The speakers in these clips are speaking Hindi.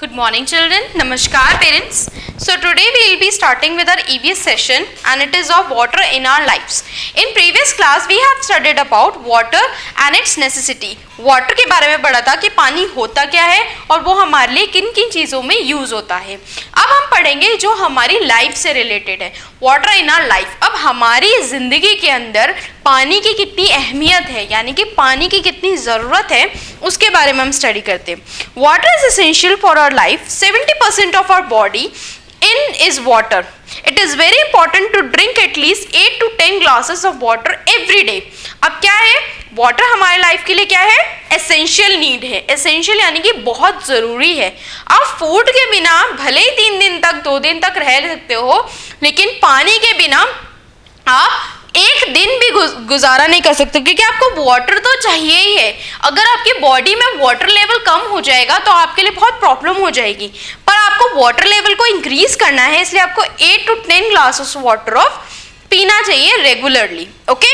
Good morning children. Namaskar parents. So today we will be starting with our EVS session and it is of water in our lives. In previous class we have studied about water and its necessity. Water के बारे में पढ़ा था कि पानी होता क्या है और वो हमारे लिए किन किन चीज़ों में यूज़ होता है. अब हम पढ़ेंगे जो हमारी लाइफ से रिलेटेड है, वाटर इन आवर लाइफ. अब हमारी ज़िंदगी के अंदर पानी की कितनी अहमियत है, यानी कि पानी की कितनी ज़रूरत है, उसके बारे में हम स्टडी करते हैं. Water is essential for our life. 70% of our body in is water. It is very important to drink at least 8 to 10 glasses of water every day. अब क्या है, वाटर हमारे लाइफ के लिए क्या है, एसेंशियल नीड है. एसेंशियल यानी कि बहुत ज़रूरी है. आप फूड के बिना भले ही 3 दिन तक 2 दिन तक रह सकते हो, लेकिन पानी के बिना आप एक दिन भी गुजारा नहीं कर सकते, क्योंकि आपको वाटर तो चाहिए ही है. अगर आपकी बॉडी में वाटर लेवल कम हो जाएगा तो आपके लिए बहुत प्रॉब्लम हो जाएगी. पर आपको वाटर लेवल को इंक्रीज करना है, इसलिए आपको 8 to 10 ग्लासेस वाटर ऑफ पीना चाहिए regularly. Okay.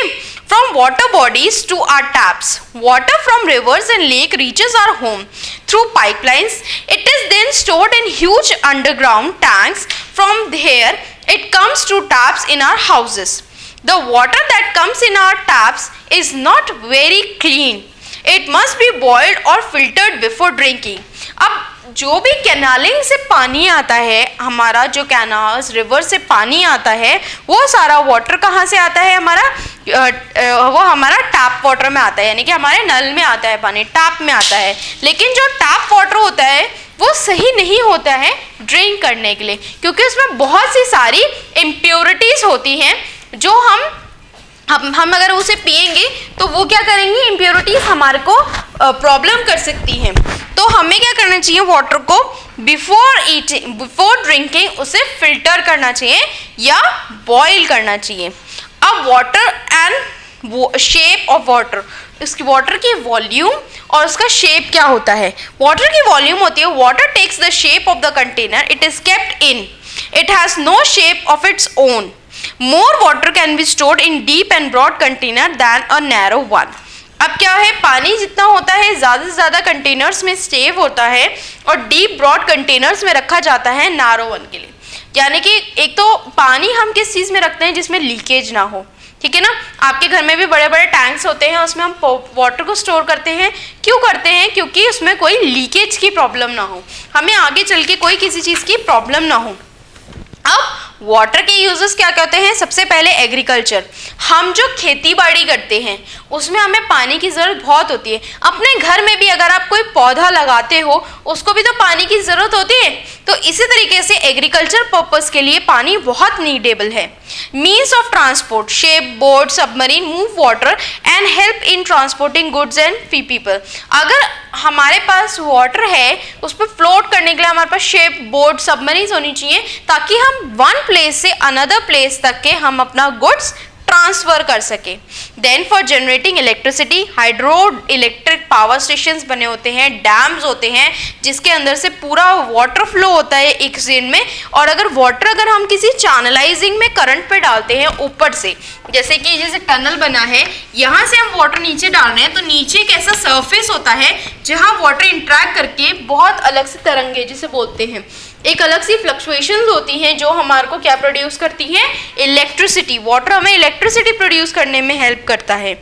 From water bodies to our taps, water from rivers and lake reaches our home through pipelines. It is then stored in huge underground tanks. From there, it comes to taps in our houses. The water that comes in our taps is not very clean. It must be boiled or filtered before drinking. अब जो भी कैनालिंग से पानी आता है, हमारा जो कैनाल्स रिवर से पानी आता है, वो सारा वाटर कहाँ से आता है, वो हमारा टैप वाटर में आता है, यानी कि हमारे नल में आता है पानी, टैप में आता है. लेकिन जो टैप वाटर होता है वो सही नहीं होता है ड्रिंक करने के लिए, क्योंकि उसमें बहुत सी सारी इम्प्योरिटीज़ होती हैं जो हम अगर उसे पिएंगे तो वो क्या करेंगी, इम्प्योरिटीज़ हमारे को प्रॉब्लम कर सकती हैं. तो हमें क्या करना चाहिए, वाटर को बिफोर ड्रिंकिंग उसे फिल्टर करना चाहिए या बॉईल करना चाहिए. अब water and shape of water, इसकी वाटर की वॉल्यूम और उसका शेप क्या होता है. वाटर की वॉल्यूम होती है, water takes the shape of the container it is kept in. It has no shape of its own. More water can be stored in deep and broad container than a narrow one. अब क्या है, पानी जितना होता है ज़्यादा से ज़्यादा कंटेनर्स में स्टेव होता है और डीप ब्रॉड कंटेनर्स में रखा जाता है नैरो वन के लिए. यानी कि एक तो पानी हम किस चीज़ में रखते हैं जिसमें लीकेज ना हो, ठीक है ना. आपके घर में भी बड़े बड़े टैंक्स होते हैं, उसमें हम वाटर को स्टोर करते हैं. क्यों करते हैं, क्योंकि उसमें कोई लीकेज की प्रॉब्लम ना हो, हमें आगे चल के कोई किसी चीज़ की प्रॉब्लम ना हो. अब वाटर के यूजेस क्या कहते हैं, सबसे पहले एग्रीकल्चर. हम जो खेती बाड़ी करते हैं उसमें हमें पानी की ज़रूरत बहुत होती है. अपने घर में भी अगर आप कोई पौधा लगाते हो उसको भी तो पानी की ज़रूरत होती है. तो इसी तरीके से एग्रीकल्चर पर्पस के लिए पानी बहुत नीडेबल है. Means of transport, ship, boat, submarine move water and help in transporting goods and fee people. अगर हमारे पास वाटर है, उस पर फ्लोट करने के लिए हमारे पास शिप, बोट, सबमरीन होनी चाहिए, ताकि हम वन प्लेस से अनदर प्लेस तक के हम अपना गुड्स ट्रांसफर कर सके. Then for generating electricity, hydroelectric power stations बने होते हैं, डैम्स होते हैं जिसके अंदर से पूरा वाटर फ्लो होता है एक सीन में. और अगर हम किसी चैनलाइजिंग में करंट पे डालते हैं ऊपर से, जैसे टनल बना है, यहाँ से हम वाटर नीचे डाल रहे हैं, तो नीचे एक ऐसा सरफेस होता है जहाँ वाटर इंट्रैक्ट करके बहुत अलग से तरंगे जिसे बोलते हैं, एक अलग सी फ्लक्चुएशंस होती हैं जो हमारे को क्या प्रोड्यूस करती हैं, इलेक्ट्रिसिटी. वाटर हमें इलेक्ट्रिसिटी प्रोड्यूस करने में हेल्प करता है.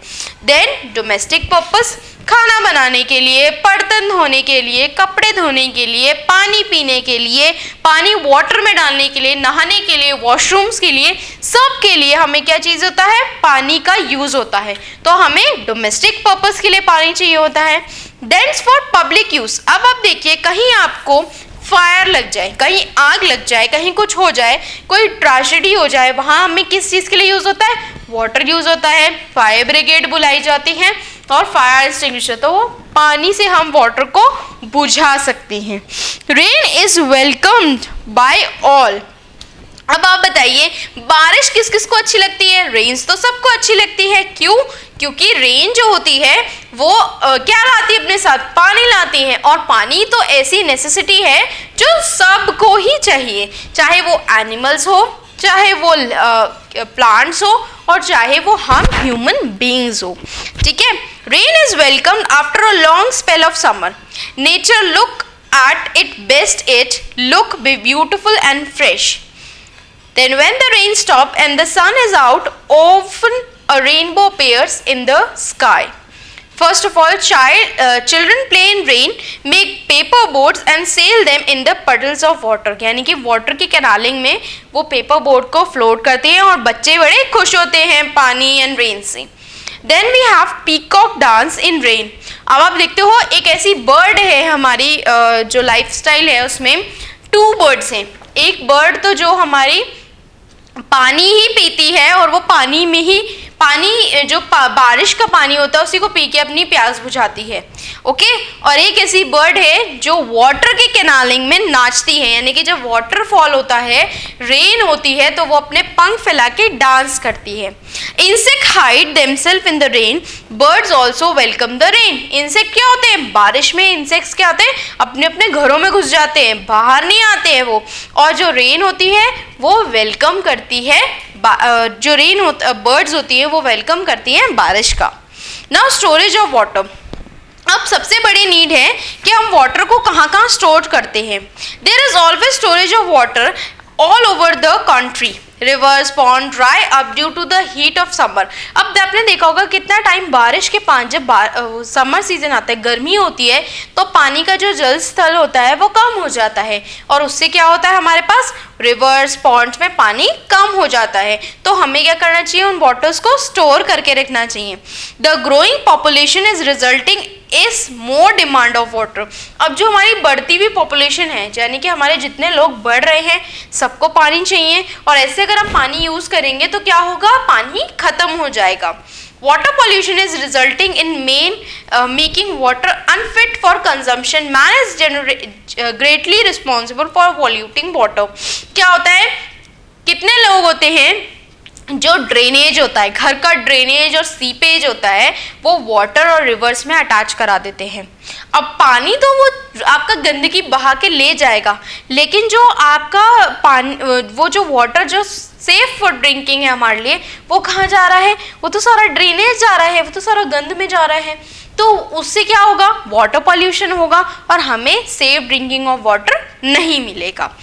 देन डोमेस्टिक पर्पस, खाना बनाने के लिए, बर्तन धोने के लिए, कपड़े धोने के लिए, पानी पीने के लिए, पानी वाटर में डालने के लिए, नहाने के लिए, वॉशरूम्स के लिए, सब के लिए हमें क्या चीज़ होता है, पानी का यूज़ होता है. तो हमें डोमेस्टिक पर्पस के लिए पानी चाहिए होता है. देन फॉर पब्लिक यूज़, अब आप देखिए कहीं आपको फायर लग जाए, कहीं आग लग जाए, कहीं कुछ हो जाए, कोई ट्रेजेडी हो जाए, वहाँ हमें किस चीज़ के लिए यूज़ होता है, वाटर यूज़ होता है. फायर ब्रिगेड बुलाई जाती है और फायर एक्सटिंग्विशर, तो वो पानी से हम वाटर को बुझा सकते हैं. Rain is welcomed by all. अब आप बताइए, बारिश किस किस को अच्छी लगती है, रेन्स तो सबको अच्छी लगती है. क्यों, क्योंकि रेन जो होती है वो क्या लाती है अपने साथ, पानी लाती है. और पानी तो ऐसी नेसेसिटी है जो सबको ही चाहिए, चाहे वो एनिमल्स हो, चाहे वो प्लांट्स हो, और चाहे वो हम ह्यूमन बीइंग्स हो. ठीक है. Rain is welcomed after a long spell of summer. Nature look at it best it look be beautiful and fresh. Then when the rain stops and the sun is out, often a rainbow appears in the sky. First of all, children play in rain, make paper boats and sail them in the puddles of water. यानी कि वाटर की कैनालिंग में वो पेपर बोट को फ्लोट करते हैं और बच्चे बड़े खुश होते हैं पानी एंड रेन से. Then we have peacock dance in rain. अब आप देखते हो एक ऐसी बर्ड है हमारी जो लाइफस्टाइल है उसमें 2 बर्ड्स हैं. एक बर्ड तो जो हमारी पानी ही पीती है और वो पानी में ही पानी जो बारिश का पानी होता है उसी को पी के अपनी प्यास बुझाती है. ओके. और एक ऐसी बर्ड है जो वाटर के कैनालिंग में नाचती है, यानी कि जब वाटरफॉल होता है, रेन होती है, तो वो अपने पंख फैला के डांस करती है. Insect hide themselves in the rain, birds also welcome the rain. Insect क्या होते हैं? बारिश में इंसेक्ट्स क्या होते हैं? अपने अपने घरों में घुस जाते हैं, बाहर नहीं आते हैं वो. और जो रेन होती है वो वेलकम करती है, जो बर्ड्स होती है वो वेलकम करती हैं बारिश का. Now storage of water. अब सबसे बड़ी नीड है कि हम वाटर को कहाँ कहाँ स्टोर करते हैं. There is always storage of water all over the country. Rivers pond dry up due to the heat of summer. अब आपने देखा होगा कितना टाइम बारिश के पानी, जब समर सीजन आता है, गर्मी होती है, तो पानी का जो जल स्थल होता है वो कम हो जाता है और उससे क्या होता है, हमारे पास रिवर्स पॉन्ड्स में पानी कम हो जाता है. तो हमें क्या करना चाहिए? उन वाटर्स को स्टोर करके रखना चाहिए. The growing population is resulting is more demand of water. अब जो हमारी बढ़ती हुई पॉपुलेशन है, यानी कि हमारे जितने लोग बढ़ रहे हैं, सबको पानी चाहिए, और ऐसे अगर हम पानी यूज करेंगे तो क्या होगा? पानी खत्म हो जाएगा. Water pollution is resulting in making water unfit for consumption. Man is greatly responsible for polluting water. क्या होता है? कितने लोग होते हैं जो ड्रेनेज होता है, घर का ड्रेनेज और सीपेज होता है, वो वाटर और रिवर्स में अटैच करा देते हैं. अब पानी तो वो आपका गंदगी बहा के ले जाएगा, लेकिन जो आपका पानी, वो जो वाटर जो सेफ फॉर ड्रिंकिंग है हमारे लिए, वो कहाँ जा रहा है? वो तो सारा ड्रेनेज जा रहा है, वो तो सारा गंद में जा रहा है. तो उससे क्या होगा? वाटर पॉल्यूशन होगा और हमें सेफ ड्रिंकिंग ऑफ वाटर नहीं मिलेगा.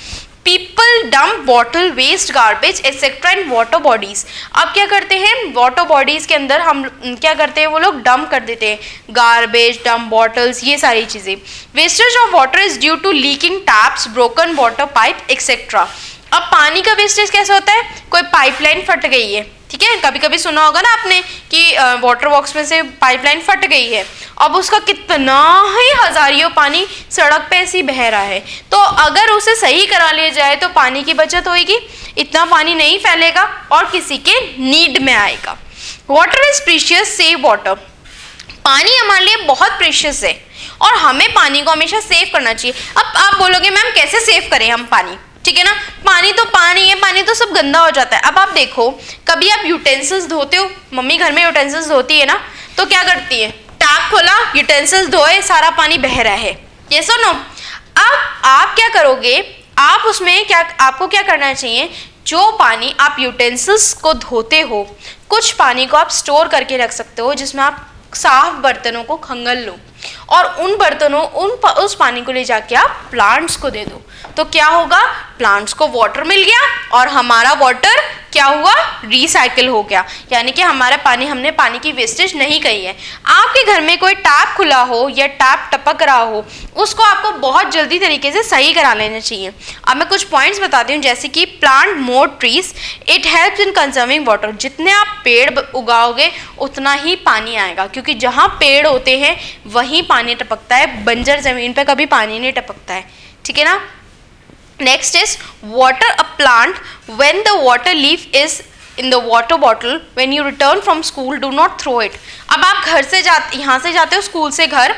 People dump bottle waste garbage etcetera in water bodies. अब क्या करते हैं? वाटर बॉडीज के अंदर हम क्या करते हैं? वो लोग डंप कर देते हैं गार्बेज, डंप बॉटल्स, ये सारी चीज़ें. Wastage of water is due to leaking taps, broken water pipe etcetera. अब पानी का वेस्टेज कैसे होता है? कोई पाइपलाइन फट गई है, ठीक है, कभी कभी सुना होगा ना आपने कि वाटर बॉक्स में से पाइपलाइन फट गई है, अब उसका कितना ही हजारियों पानी सड़क पे ऐसी बह रहा है. तो अगर उसे सही करा लिया जाए तो पानी की बचत होगी, इतना पानी नहीं फैलेगा और किसी के नीड में आएगा. Water is precious, save water. पानी हमारे लिए बहुत प्रीशियस है और हमें पानी को हमेशा सेव करना चाहिए. अब आप बोलोगे मैम कैसे सेव करें हम पानी? ठीक है ना, पानी तो पानी है, पानी तो सब गंदा हो जाता है. अब आप देखो, कभी आप यूटेंसिल्स धोते हो, मम्मी घर में यूटेंसिल्स धोती है ना, तो क्या करती है? टैप खोला, यूटेंसिल्स धोए, सारा पानी बह रहा है. ये सुनो, अब आप क्या करोगे? आप उसमें क्या, आपको क्या करना चाहिए? जो पानी आप यूटेंसिल्स को धोते हो, कुछ पानी को आप स्टोर करके रख सकते हो जिसमें आप साफ बर्तनों को खंगल लो और उन बर्तनों उस पानी को ले जाके आप प्लांट्स को दे दो. तो क्या होगा? प्लांट्स को वाटर मिल गया और हमारा वाटर क्या हुआ? रिसाइकिल हो गया, यानी कि हमारा पानी, हमने पानी की वेस्टेज नहीं करी है. आपके घर में कोई टैप खुला हो या टैप टपक रहा हो, उसको आपको बहुत जल्दी तरीके से सही करा लेना चाहिए. अब मैं कुछ पॉइंट्स बताती हूँ, जैसे कि plant more trees, it helps in conserving water. जितने आप पेड़ उगाओगे उतना ही पानी आएगा, क्योंकि जहाँ पेड़ होते हैं वहीं पानी टपकता है, बंजर जमीन पर कभी पानी नहीं टपकता है. ठीक है ना. Next is water a plant when the water leaf is in the water bottle. When you return from school, do not throw it. अब आप घर से यहाँ से जाते हो स्कूल से घर,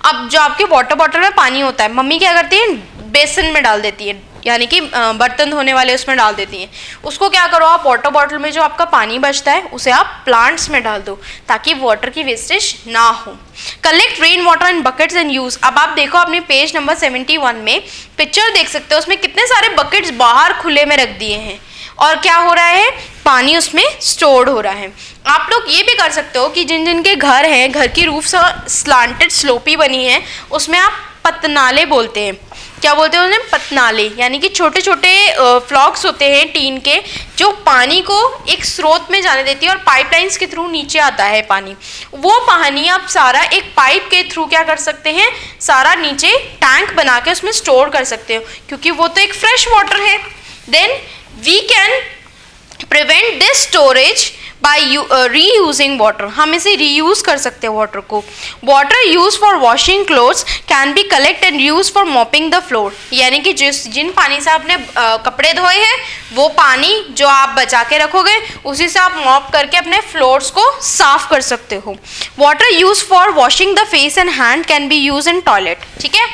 अब जो आपके वाटर बॉटल में पानी होता है, मम्मी क्या करती है? बेसन में डाल देती है, यानी कि बर्तन धोने वाले उसमें डाल देती हैं. उसको क्या करो आप? वाटर बॉटल में जो आपका पानी बचता है उसे आप प्लांट्स में डाल दो ताकि वाटर की वेस्टेज ना हो. Collect rain water in buckets and use. अब आप देखो अपने पेज नंबर 71 में पिक्चर देख सकते हो, उसमें कितने सारे बकेट्स बाहर खुले में रख दिए हैं और क्या हो रहा है? पानी उसमें स्टोर्ड हो रहा है. आप लोग ये भी कर सकते हो कि जिन जिन के घर हैं, घर की रूफ स्लांटेड स्लोपी बनी है, उसमें आप पतनाले बोलते हैं, क्या बोलते हैं उन्हें, पतनाले, यानी कि छोटे छोटे फ्लॉक्स होते हैं टीन के, जो पानी को एक स्रोत में जाने देती है और पाइपलाइंस के थ्रू नीचे आता है पानी। वो पानी आप सारा एक पाइप के थ्रू क्या कर सकते हैं, सारा नीचे टैंक बना के उसमें स्टोर कर सकते हो, क्योंकि वो तो एक फ्रेश वाटर है। Then we can prevent this storage by reusing water, हम इसे रीयूज कर सकते हैं वाटर को। Water use for washing clothes can be collect and use for mopping the floor, यानी कि जिन पानी से आपने कपड़े धोए हैं वो पानी जो आप बचा के रखोगे उसी से आप मॉप करके अपने फ्लोर्स को साफ कर सकते हो। Water use for washing the face and hand can be use in toilet. ठीक है,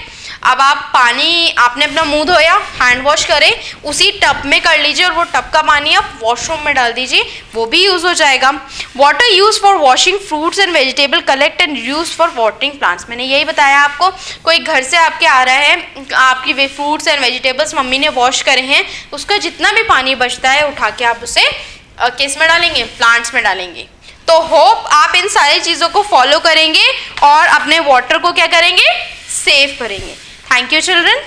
अब आप पानी, आपने अपना मुंह धोया, हैंड वॉश करें, उसी टब में कर लीजिए और वो टब का पानी आप वॉशरूम में डाल दीजिए, वो भी यूज़ हो जाएगा। Water use for washing fruits and vegetable collect and use for watering plants, मैंने यही बताया आपको। कोई घर से आपके आ रहा है, आपकी वे फ्रूट्स एंड वेजिटेबल्स मम्मी ने वॉश करे हैं, उसका जितना भी पानी बचता है उठा के आप उसे किस में डालेंगे, प्लांट्स में डालेंगे। तो होप आप इन सारी चीज़ों को फॉलो करेंगे और अपने वाटर को क्या करेंगे, सेव करेंगे। Thank you children.